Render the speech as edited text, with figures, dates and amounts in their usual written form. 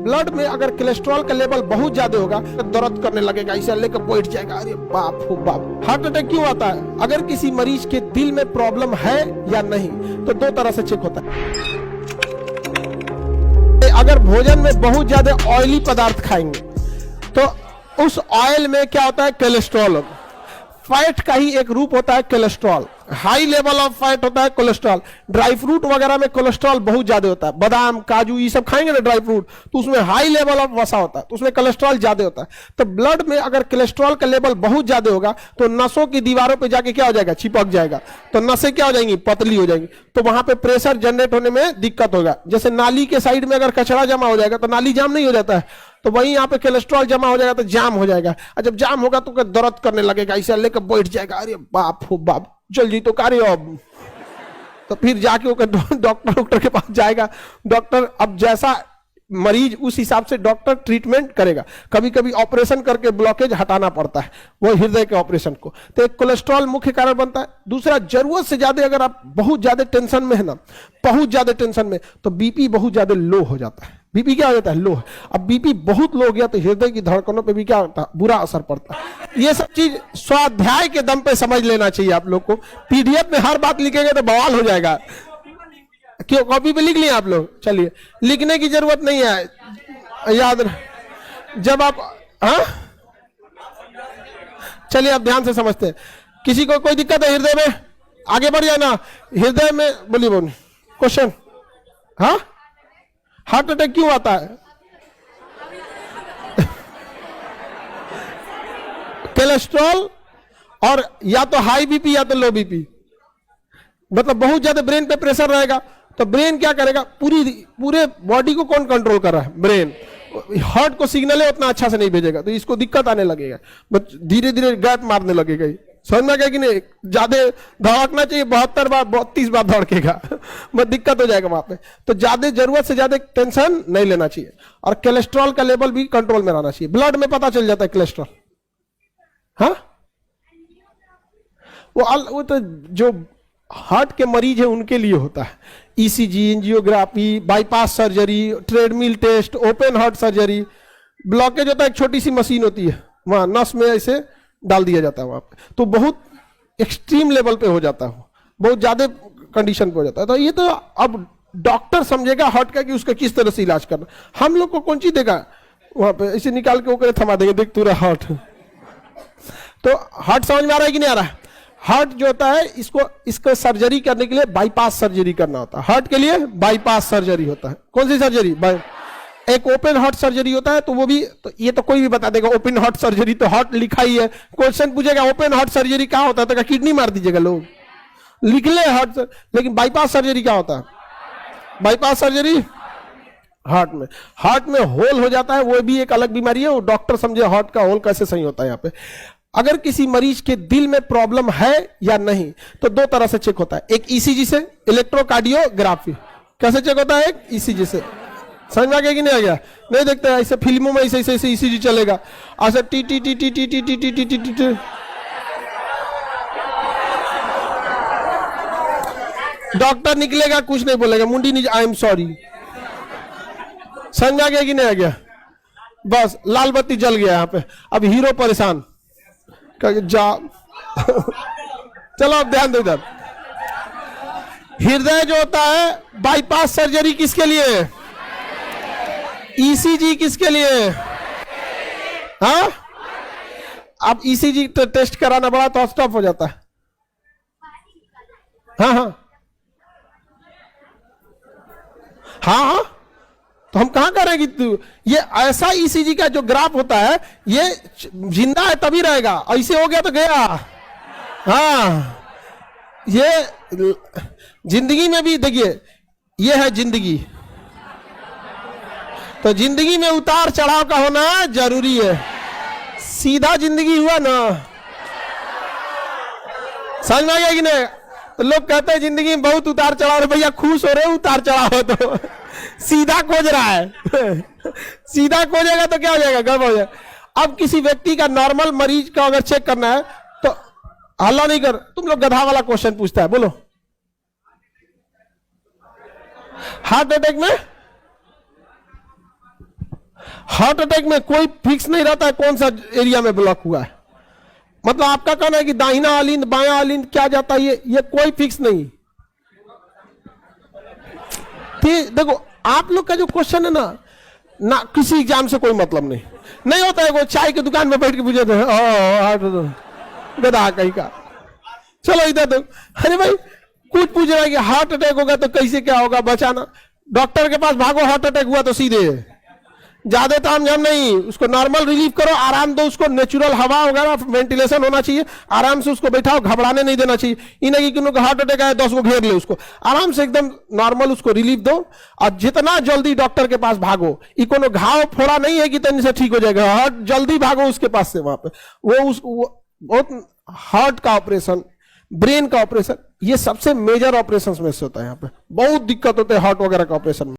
Blood में अगर cholesterol का लेवल बहुत ज्यादा होगा तो दर्द करने लगेगा, ऐसा लेकर बैठ जाएगा, अरे बाप हो बाप। हार्ट अटैक क्यों आता है? अगर किसी मरीज के दिल में प्रॉब्लम है या नहीं, तो दो तरह से चेक होता है। अगर भोजन में बहुत ज्यादा ऑयली पदार्थ खाएंगे तो उस ऑयल में क्या होता है? कोलेस्ट्रॉल। फैट का ही एक रूप होता है cholesterol. High level of fat होता है कोलेस्ट्रॉल। ड्राई फ्रूट वगैरह में कोलेस्ट्रॉल बहुत ज्यादा होता है, बादाम काजू ये सब खाएंगे ना ड्राई फ्रूट, तो उसमें हाई लेवल ऑफ वसा होता है, तो उसमें कोलेस्ट्रॉल ज्यादा होता है। तो ब्लड में अगर कोलेस्ट्रॉल का लेवल बहुत ज्यादा होगा तो नसों की दीवारों पे जाके क्या हो जाएगा? चिपक जाएगा, तो नसें क्या हो जाएंगी? पतली हो जाएंगी, तो वहां पे प्रेशर जनरेट होने में दिक्कत होगा। जैसे नाली के साइड में अगर कचरा जमा हो जाएगा तो नाली जाम नहीं हो जाता है, तो वहीं यहाँ पे कोलेस्ट्रॉल जमा हो जाएगा तो जाम हो जाएगा, और जब जाम होगा तो दर्द करने लगेगा, ऐसा लेकर बैठ जाएगा, अरे बाप हो बाप, चल जी तो कार्य अब। तो फिर जाके डॉक्टर के पास जाएगा। डॉक्टर अब जैसा मरीज उस हिसाब से डॉक्टर ट्रीटमेंट करेगा। कभी कभी ऑपरेशन करके ब्लॉकेज हटाना पड़ता है, वो हृदय के ऑपरेशन को। तो एक कोलेस्ट्रॉल मुख्य कारण बनता है। दूसरा, जरूरत से ज्यादा अगर आप बहुत ज्यादा टेंशन में है ना, बहुत ज्यादा टेंशन में, तो बीपी बहुत ज्यादा लो हो जाता है। बीपी क्या हो जाता है? लो। अब बीपी बहुत लो हो गया तो हृदय की धड़कनों पे भी क्या होता है? बुरा असर पड़ता है। ये सब चीज स्वाध्याय के दम पे समझ लेना चाहिए आप लोग को। पीडीएफ में हर बात लिखेंगे तो बवाल हो जाएगा। क्यों? कॉपी पे लिख लिए आप लोग? चलिए, लिखने की जरूरत नहीं है, याद जब आप, हाँ चलिए आप ध्यान से समझते हैं। किसी को कोई दिक्कत है हृदय में? आगे बढ़ जाए ना। हृदय में बोलिए क्वेश्चन। हाँ, हार्ट अटैक क्यों आता है? कोलेस्ट्रॉल और या तो हाई बीपी या तो लो बीपी, मतलब बहुत ज्यादा ब्रेन पे प्रेशर रहेगा तो ब्रेन क्या करेगा? पूरे बॉडी को कौन कंट्रोल कर रहा है? ब्रेन। हार्ट को सिग्नल है उतना अच्छा से नहीं भेजेगा, तो इसको दिक्कत आने लगेगा, धीरे धीरे गैप मारने लगेगा। समझ में गया कि नहीं? ज्यादा धड़कना चाहिए, 72 बार 32 बार धड़केगा, बस दिक्कत हो जाएगा वहां पे। तो ज्यादा जरूरत से ज्यादा टेंशन नहीं लेना चाहिए, और कोलेस्ट्रॉल का लेवल भी कंट्रोल में रहना चाहिए। ब्लड में पता चल जाता है कोलेस्ट्रॉल। हाँ, वो तो जो हार्ट के मरीज है उनके लिए होता है। ECG, angiography, bypass surgery, treadmill test, open heart surgery. Blockage होता है, एक छोटी सी मशीन होती है, वहां नस में ऐसे डाल दिया जाता है वहां पे, तो बहुत एक्सट्रीम लेवल पे हो जाता है, बहुत ज्यादा कंडीशन पे हो जाता है। तो ये तो अब डॉक्टर समझेगा हार्ट का कि उसका किस तरह से इलाज करना। हम लोग को कौन चीज देगा वहां पे? ऐसे निकाल के वो थमा देंगे, देख तू रहा हार्ट। तो हार्ट समझ में आ रहा है कि नहीं आ रहा है? हार्ट जो होता है इसको सर्जरी करने के लिए बाईपास सर्जरी करना होता है। हार्ट के लिए बाईपास सर्जरी होता है। कौन सी सर्जरी? एक ओपन हार्ट सर्जरी होता है, तो वो भी, तो ये तो कोई भी बता देगा ओपन हार्ट सर्जरी, तो हार्ट लिखा ही है। क्वेश्चन पूछेगा ओपन हार्ट सर्जरी क्या होता है, तो किडनी मार दीजिएगा लोग, लिख ले हार्ट। लेकिन बाईपास सर्जरी क्या होता है? बाईपास सर्जरी हार्ट में होल हो जाता है, वो भी एक अलग बीमारी है। वो डॉक्टर समझे हार्ट का होल कैसे सही होता है। यहाँ पे अगर किसी मरीज के दिल में प्रॉब्लम है या नहीं, तो दो तरह से चेक होता है। एक ईसीजी से, इलेक्ट्रोकार्डियोग्राफी। कैसे चेक होता है? एक ईसीजी से। समझ में आ गया कि नहीं आ गया? नहीं देखते हैं ऐसे फिल्मों में, ऐसे ऐसे ईसीजी चलेगा, ऐसे T T T T T T T T T T T. Doctor निकलेगा, कुछ नहीं बोलेगा, मुंडी नहीं, आई एम सॉरी। समझ में आ गया कि नहीं आ गया? बस लाल बत्ती जल गया यहाँ पे। अब हीरो परेशान जा। चलो अब ध्यान दो इधर। हृदय जो होता है, बाईपास सर्जरी किसके लिए? ईसीजी किसके लिए? हाँ, अब ईसीजी टेस्ट कराना बड़ा तो स्टॉप हो जाता है। हाँ हाँ हाँ हाँ, तो हम कहां करेंगे? ये ऐसा ईसीजी का जो ग्राफ होता है, ये जिंदा है तभी रहेगा, ऐसे हो गया तो गया। हाँ, ये जिंदगी में भी देखिए, ये है जिंदगी, तो जिंदगी में उतार चढ़ाव का होना जरूरी है। सीधा जिंदगी हुआ ना, समझ में आ गया कि नहीं? तो लोग कहते हैं जिंदगी में बहुत उतार चढ़ाव है। भैया खुश हो रहे, उतार चढ़ाव हो तो सीधा खोज रहा है। सीधा खोजेगा तो क्या हो जाएगा? गड़बड़ हो जाएगा। अब किसी व्यक्ति का, नॉर्मल मरीज का अगर चेक करना है तो हल्ला नहीं कर। तुम लोग गधा वाला क्वेश्चन पूछता है, बोलो। हार्ट अटैक में हार्ट अटैक में कोई फिक्स नहीं रहता है कौन सा एरिया में ब्लॉक हुआ है। मतलब आपका कहना है कि दाहिना अलिंद बायां अलिंद क्या जाता है, ये कोई फिक्स नहीं। देखो आप लोग का जो क्वेश्चन है ना किसी एग्जाम से कोई मतलब नहीं होता है। वो चाय की दुकान में बैठ के पूछे थे गधा कहीं का। चलो इधर दो, अरे भाई कुछ पूछ रहा है कि हार्ट अटैक होगा तो कैसे क्या होगा, बचाना। डॉक्टर के पास भागो, हार्ट अटैक हुआ तो सीधे ज्यादा तामझाम नहीं, उसको नॉर्मल रिलीव करो, आराम दो उसको, नेचुरल हवा वगैरह वेंटिलेशन होना चाहिए, आराम से उसको बैठाओ, घबराने नहीं देना चाहिए। ये नहीं कि उनको हार्ट अटैक आया 10 को घेर ले, उसको आराम से एकदम नॉर्मल उसको रिलीफ दो और जितना जल्दी डॉक्टर के पास भागो। ये कोनो घाव फोड़ा नहीं है कि तनी से ठीक हो जाएगा, हार्ट जल्दी भागो उसके पास से। वहां पे वो बहुत हार्ट का ऑपरेशन, ब्रेन का ऑपरेशन, ये सबसे मेजर ऑपरेशन में से होता है। यहाँ पे बहुत दिक्कत होता है हार्ट वगैरह का ऑपरेशन में।